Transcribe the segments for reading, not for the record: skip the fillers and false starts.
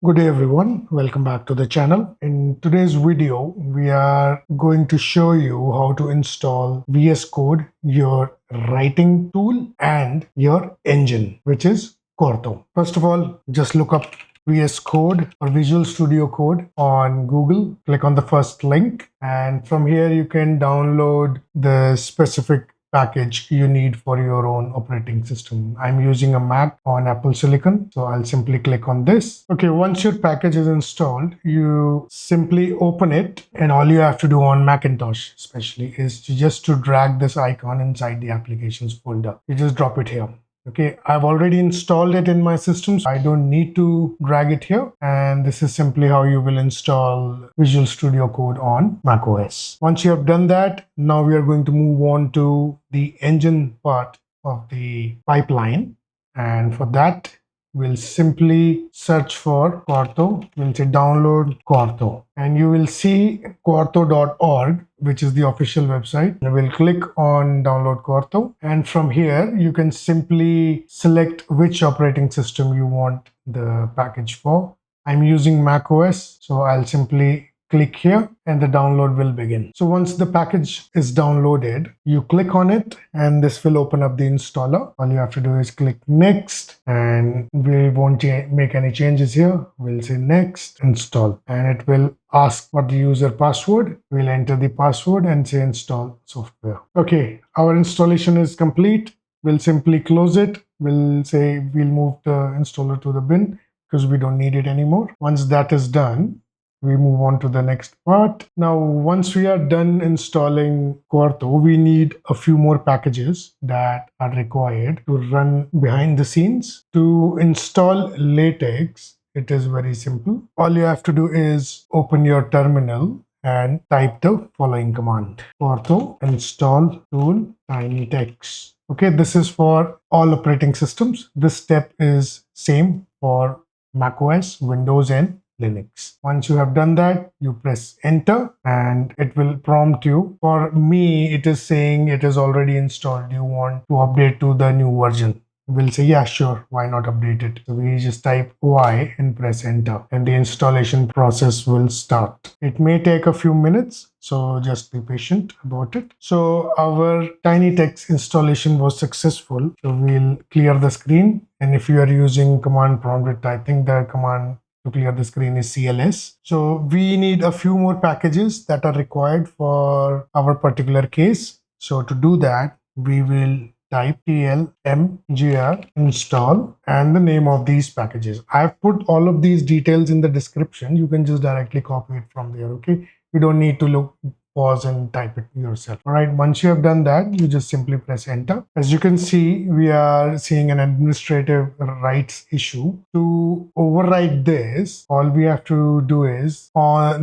Good day everyone, welcome back to the channel. In today's video, we are going to show you how to install VS Code, your writing tool and your engine, which is Quarto. First of all, just look up VS Code or Visual Studio Code on Google. Click on the first link and from here you can download the specific package you need for your own operating system. I'm using a Mac on Apple Silicon, so I'll simply click on this. Okay, once your package is installed, you simply open it, and all you have to do on Macintosh especially is just to drag this icon inside the applications folder. You just drop it here. Okay, I've already installed it in my system, so I don't need to drag it here. And this is simply how you will install Visual Studio Code on macOS. Once you have done that, now we are going to move on to the engine part of the pipeline. And for that, we'll simply search for Quarto. We'll say download Quarto. And you will see quarto.org, which is the official website. We'll click on download Quarto. And from here, you can simply select which operating system you want the package for. I'm using macOS, so I'll simply click here and the download will begin. So once the package is downloaded, you click on it and this will open up the installer. All you have to do is click next, and we won't make any changes here. We'll say next, install, and it will ask for the user password. We'll enter the password and say install software. Okay, our installation is complete. We'll simply close it. We'll say we'll move the installer to the bin because we don't need it anymore. Once that is done, we move on to the next part. Now, once we are done installing Quarto, we need a few more packages that are required to run behind the scenes. To install LaTeX, it is very simple. All you have to do is open your terminal and type the following command: Quarto install tool TinyTeX. Okay, this is for all operating systems. This step is same for macOS, Windows, and Linux. Once you have done that, you press enter and it will prompt you. For me, it is saying it is already installed. You want to update to the new version. We'll say, yeah, sure, why not update it? So we just type Y and press enter, and the installation process will start. It may take a few minutes, so just be patient about it. So our TinyTeX installation was successful. So we'll clear the screen. And if you are using command prompt, I think the command to clear the screen is CLS. So we need a few more packages that are required for our particular case. So to do that, we will type tlmgr install and the name of these packages. I've put all of these details in the description. You can just directly copy it from there. Okay, you don't need to pause and type it yourself. All right, once you have done that, you just simply press enter. As you can see, we are seeing an administrative rights issue. To override this, all we have to do is,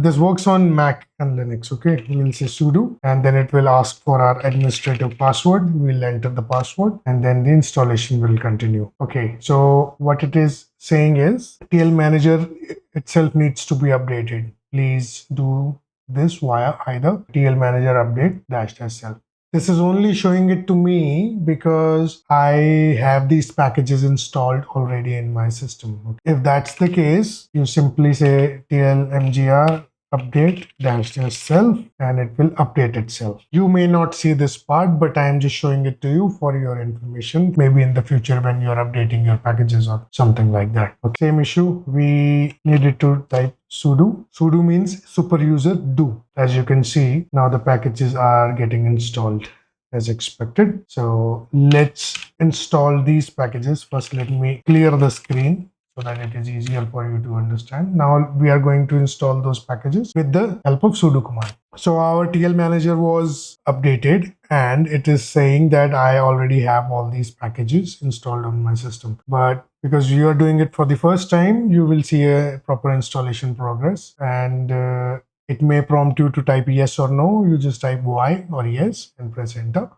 this works on Mac and Linux. Okay, we'll say sudo, and then it will ask for our administrative password. We'll enter the password and then the installation will continue. Okay, so what it is saying is TL manager itself needs to be updated. Please do this via either TL manager update --self. This is only showing it to me because I have these packages installed already in my system. Okay. If that's the case, you simply say tlmgr update --self and it will update itself. You may not see this part, but I am just showing it to you for your information. Maybe in the future when you're updating your packages or something like that. Okay. Same issue, we needed to type sudo. Sudo means super user do. As you can see, now the packages are getting installed as expected. So let's install these packages. First, let me clear the screen so that it is easier for you to understand. Now we are going to install those packages with the help of sudo command. So our TL manager was updated and it is saying that I already have all these packages installed on my system. But because you are doing it for the first time, you will see a proper installation progress, and it may prompt you to type yes or no. You just type Y or yes and press enter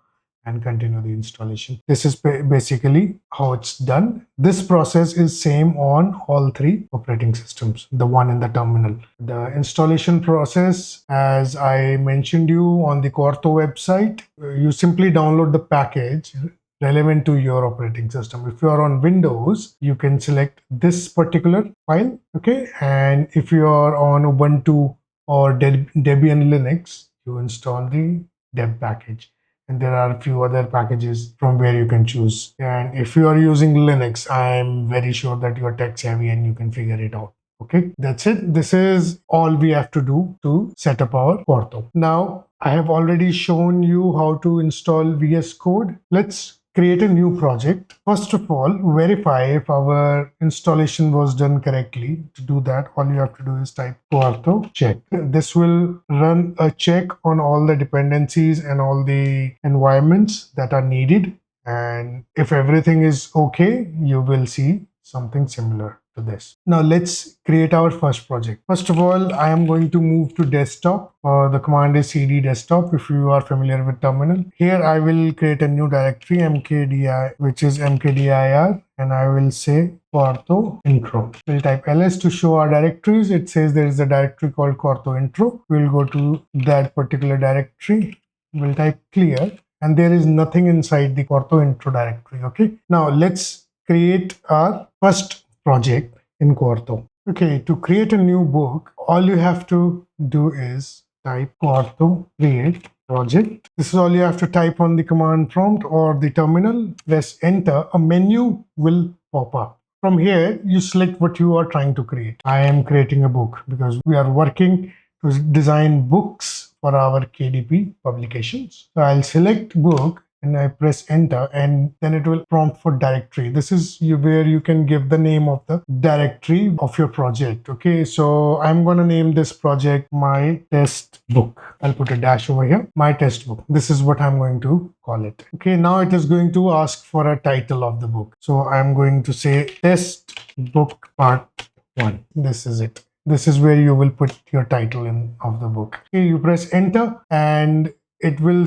and continue the installation. This is basically how it's done. This process is same on all three operating systems, the one in the terminal. The installation process, as I mentioned you on the Quarto website, you simply download the package, relevant to your operating system. If you are on Windows, you can select this particular file, okay? And if you are on Ubuntu or Debian Linux, you install the deb package. And there are a few other packages from where you can choose. And if you are using Linux, I'm very sure that you're tech savvy and you can figure it out. Okay, that's it. This is all we have to do to set up our Quarto. Now, I have already shown you how to install VS Code. Let's create a new project. First of all, verify if our installation was done correctly. To do that, all you have to do is type Quarto check. This will run a check on all the dependencies and all the environments that are needed. And if everything is okay, you will see something similar to this. Now let's create our first project. First of all, I am going to move to desktop. The command is cd desktop if you are familiar with terminal. Here I will create a new directory mkdir, which is mkdir, and I will say Quarto intro. We'll type ls to show our directories. It says there is a directory called Quarto intro. We'll go to that particular directory. We'll type clear, and there is nothing inside the Quarto intro directory. Okay, now let's create our first project in Quarto. Okay, to create a new book, all you have to do is type Quarto create project. This is all you have to type on the command prompt or the terminal. Press enter. A menu will pop up. From here, you select what you are trying to create. I am creating a book because we are working to design books for our KDP publications. So I'll select book and I press enter, and then it will prompt for directory. This is where you can give the name of the directory of your project. Okay, so I'm going to name this project my test book. I'll put a dash over here, my test book. This is what I'm going to call it. Okay, now it is going to ask for a title of the book. So I'm going to say test book part 1. This is it. This is where you will put your title in of the book. Okay, you press enter, and it will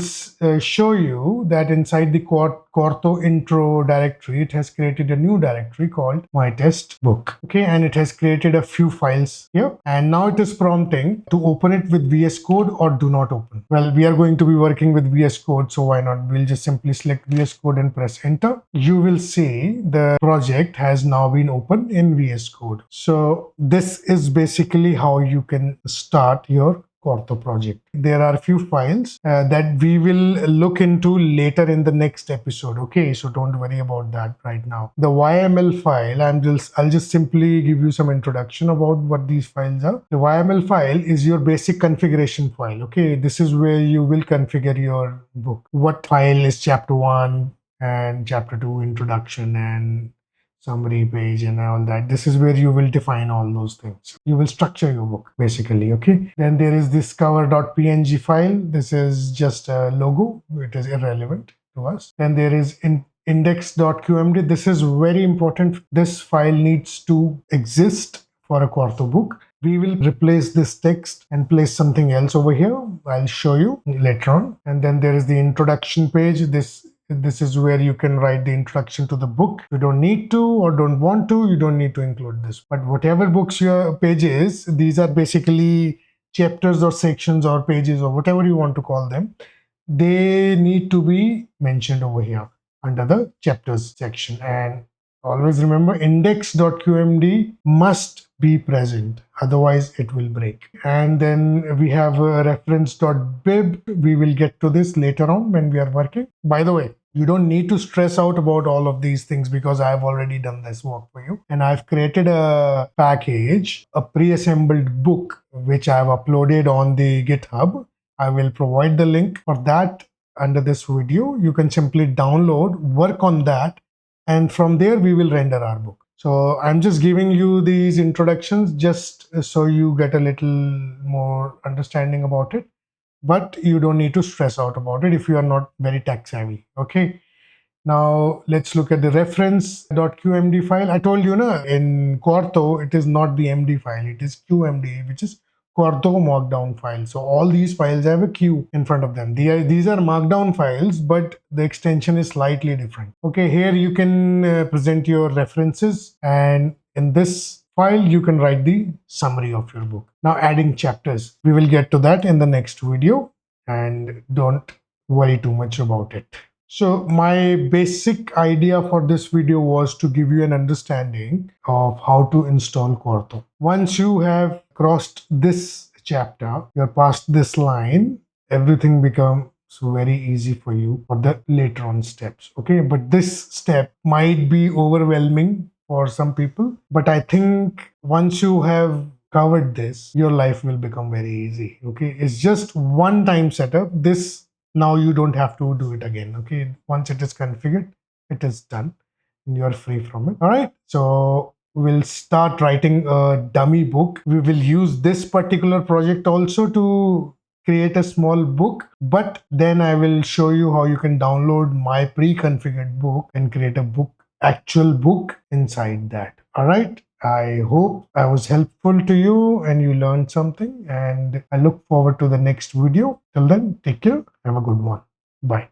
show you that inside the Quarto intro directory, it has created a new directory called my test book. Okay, and it has created a few files here. And now it is prompting to open it with VS Code or do not open. Well, we are going to be working with VS Code, so why not? We'll just simply select VS Code and press enter. You will see the project has now been opened in VS Code. So this is basically how you can start your Quarto project. There are a few files that we will look into later in the next episode. Okay, so don't worry about that right now. The YML file, I'll just simply give you some introduction about what these files are. The YML file is your basic configuration file. Okay, this is where you will configure your book. What file is chapter 1 and chapter 2 introduction and summary page and all that. This is where you will define all those things. You will structure your book basically. Okay, then there is this cover.png file. This is just a logo. It is irrelevant to us. Then there is index.qmd. This is very important. This file needs to exist for a Quarto book. We will replace this text and place something else over here. I'll show you later on. And then there is the introduction page. This is where you can write the introduction to the book. You don't need to or don't want to, you don't need to include this. But whatever books your page is, these are basically chapters or sections or pages or whatever you want to call them. They need to be mentioned over here under the chapters section. And always remember, index.qmd must be present, otherwise it will break. And then we have a reference.bib. We will get to this later on when we are working. By the way, you don't need to stress out about all of these things because I've already done this work for you. And I've created a package, a pre-assembled book, which I've uploaded on the GitHub. I will provide the link for that under this video. You can simply download, work on that, and from there we will render our book. So I'm just giving you these introductions just so you get a little more understanding about it, but you don't need to stress out about it if you are not very tech savvy. Okay, now let's look at the reference.qmd file. I told you in Quarto it is not the md file, it is qmd, which is Quarto markdown file. So all these files have a Q in front of them. These are markdown files, but the extension is slightly different. Okay, here you can present your references, and in this file you can write the summary of your book. Now adding chapters, we will get to that in the next video, and don't worry too much about it. So my basic idea for this video was to give you an understanding of how to install Quarto. Once you have crossed this chapter, you're past this line, everything becomes very easy for you for the later on steps. Okay, but this step might be overwhelming for some people, but I think once you have covered this, your life will become very easy. Okay, it's just one time setup. This now you don't have to do it again. Okay, once it is configured, it is done and you're free from it. All right, so we'll start writing a dummy book. We will use this particular project also to create a small book, but then I will show you how you can download my pre-configured book and create a book, actual book inside that. All right, I hope I was helpful to you and you learned something, and I look forward to the next video. Till then, take care. Have a good one. Bye.